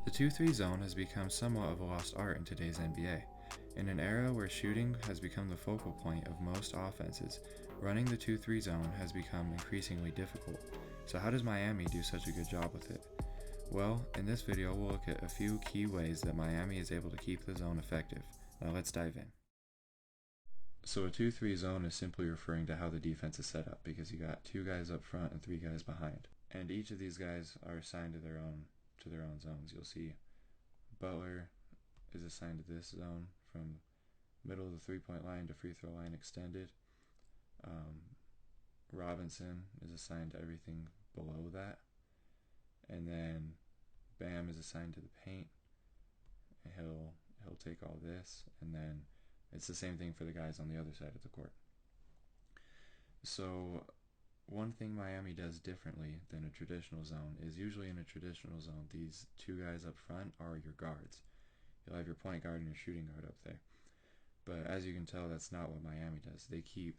The 2-3 zone has become somewhat of a lost art in today's NBA. In an era where shooting has become the focal point of most offenses, running the 2-3 zone has become increasingly difficult. So how does Miami do such a good job with it? Well, in this video we'll look at a few key ways that Miami is able to keep the zone effective. Now let's dive in. So a 2-3 zone is simply referring to how the defense is set up, because you got 2 guys up front and 3 guys behind. And each of these guys are assigned to their own zones. You'll see Butler is assigned to this zone from middle of the 3-point line to free throw line extended. Robinson is assigned to everything below that. And then Bam is assigned to the paint. He'll take all this, and then it's the same thing for the guys on the other side of the court. So one thing Miami does differently than a traditional zone is usually in a traditional zone, these 2 guys up front are your guards. You'll have your point guard and your shooting guard up there. But as you can tell, that's not what Miami does. They keep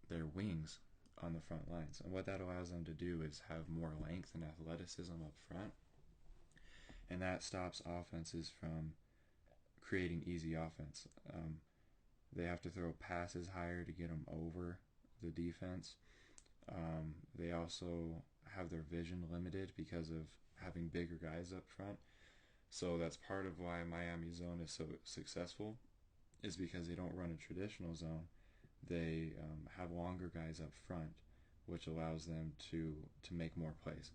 their wings on the front lines. And what that allows them to do is have more length and athleticism up front. And that stops offenses from creating easy offense. They have to throw passes higher to get them over the defense. They also have their vision limited because of having bigger guys up front. So that's part of why Miami's zone is so successful, is because they don't run a traditional zone. They have longer guys up front, which allows them to make more plays.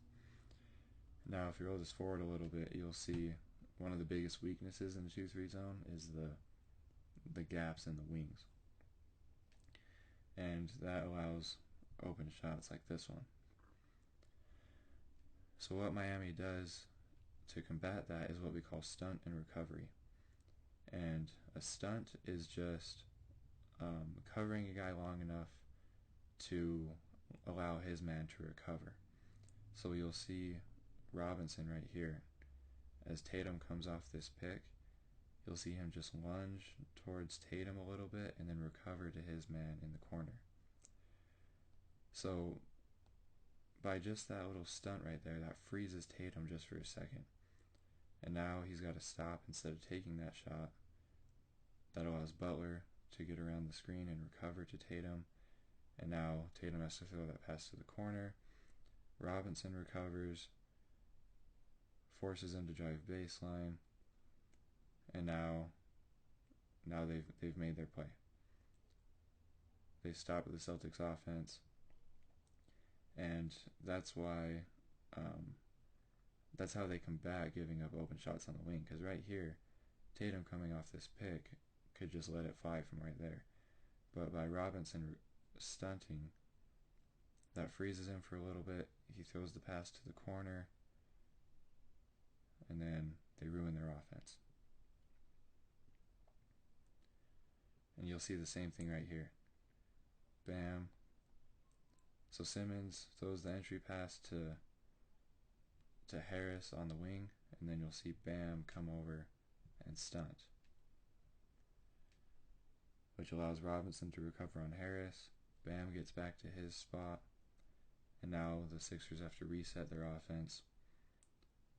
Now, if you roll this forward a little bit, you'll see one of the biggest weaknesses in the 2-3 zone is the gaps in the wings. And that allows open shots like this one. So what Miami does to combat that is what we call stunt and recovery. And a stunt is just covering a guy long enough to allow his man to recover. So you'll see Robinson right here. As Tatum comes off this pick, you'll see him just lunge towards Tatum a little bit and then recover to his man in the corner. So by just that little stunt right there, that freezes Tatum just for a second. And now he's got to stop instead of taking that shot. That allows Butler to get around the screen and recover to Tatum. And now Tatum has to throw that pass to the corner. Robinson recovers, forces him to drive baseline, and now they've made their play. They stop the Celtics offense, and that's why that's how they combat giving up open shots on the wing. Because right here, Tatum coming off this pick could just let it fly from right there, but by Robinson stunting, that freezes him for a little bit. He throws the pass to the corner, and then they ruin their offense. And you'll see the same thing right here. Bam. So Simmons throws the entry pass to Harris on the wing, and then you'll see Bam come over and stunt, which allows Robinson to recover on Harris. Bam gets back to his spot, and now the Sixers have to reset their offense,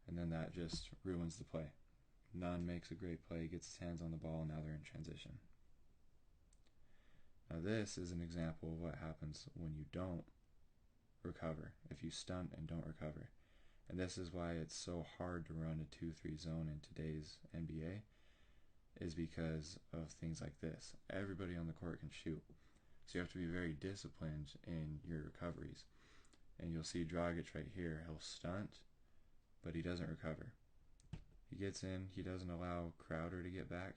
and then that just ruins the play. Nunn makes a great play, gets his hands on the ball, and now they're in transition. Now this is an example of what happens when you don't recover, if you stunt and don't recover. And this is why it's so hard to run a 2-3 zone in today's NBA, is because of things like this. Everybody on the court can shoot, so you have to be very disciplined in your recoveries. And you'll see Dragic right here, he'll stunt, but he doesn't recover. He gets in, he doesn't allow Crowder to get back.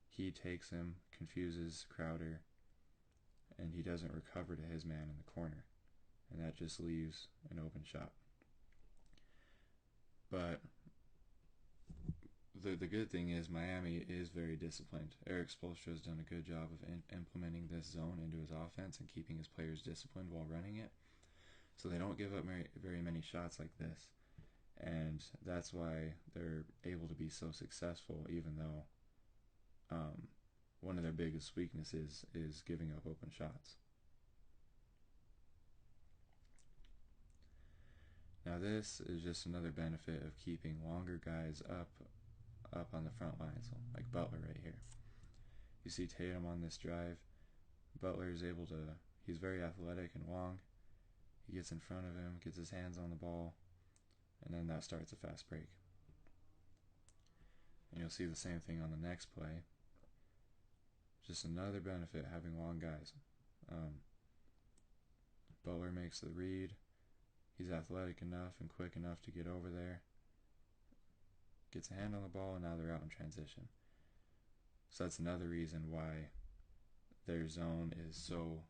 He takes him, confuses Crowder, and he doesn't recover to his man in the corner. And that just leaves an open shot. But the good thing is Miami is very disciplined. Eric Spoelstra has done a good job of implementing this zone into his offense and keeping his players disciplined while running it. So they don't give up very many shots like this. And that's why they're able to be so successful, even though one of their biggest weaknesses is giving up open shots. Now Now this is just another benefit of keeping longer guys up on the front line, so like Butler right here. You see Tatum on this drive. Butler is able to, he's very athletic and long. He gets in front of him, gets his hands on the ball, and then that starts a fast break. And you'll see the same thing on the next play. Just another benefit having long guys. Butler makes the read. He's athletic enough and quick enough to get over there. Gets a hand on the ball, and now they're out in transition. So that's another reason why their zone is so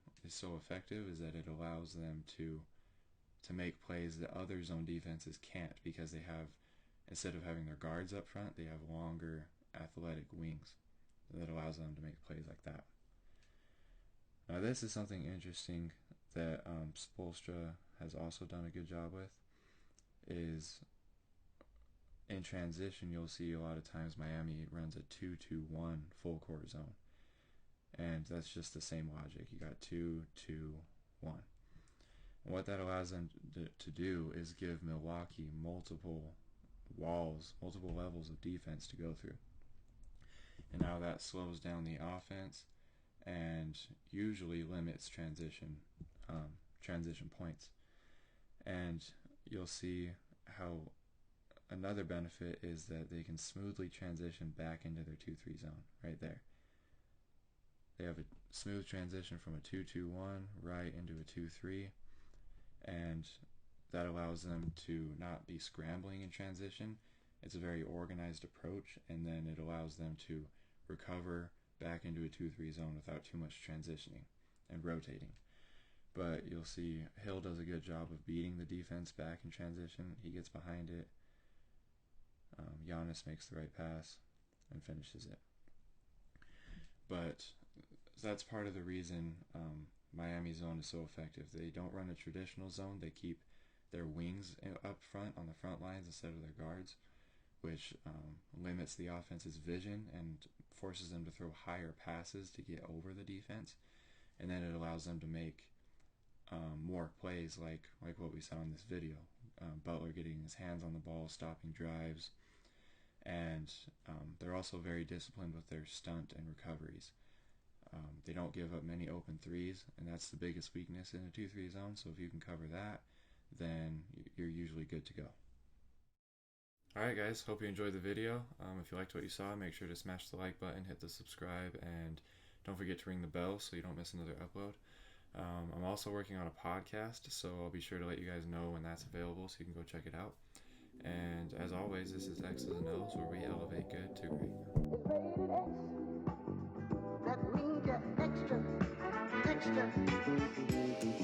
effective, is that it allows them to make plays that other zone defenses can't, because they have, instead of having their guards up front, they have longer athletic wings that allows them to make plays like that. Now this is something interesting that Spoelstra has also done a good job with, is in transition you'll see a lot of times Miami runs a 2-2-1 full court zone, and that's just the same logic. You got 2-2-1. And what that allows them to do is give Milwaukee multiple levels of defense to go through. And now that slows down the offense and usually limits transition points. And you'll see how another benefit is that they can smoothly transition back into their 2-3 zone right there. They have a smooth transition from a 2-2-1 right into a 2-3, and that allows them to not be scrambling in transition. It's a very organized approach, and then it allows them to recover back into a 2-3 zone without too much transitioning and rotating. But you'll see Hill does a good job of beating the defense back in transition. He gets behind it. Giannis makes the right pass and finishes it. But that's part of the reason Miami zone is so effective. They don't run a traditional zone. They keep their wings up front on the front lines instead of their guards, which limits the offense's vision and forces them to throw higher passes to get over the defense. And then it allows them to make more plays like what we saw in this video. Butler getting his hands on the ball, stopping drives, and they're also very disciplined with their stunt and recoveries. They don't give up many open threes, and that's the biggest weakness in a 2-3 zone. So if you can cover that, then you're usually good to go. Alright guys, hope you enjoyed the video. If you liked what you saw, make sure to smash the like button, hit the subscribe, and don't forget to ring the bell so you don't miss another upload. I'm also working on a podcast, so I'll be sure to let you guys know when that's available so you can go check it out. And as always, this is X's and O's, where we elevate good to great. It's rated X. That means you're extra, extra.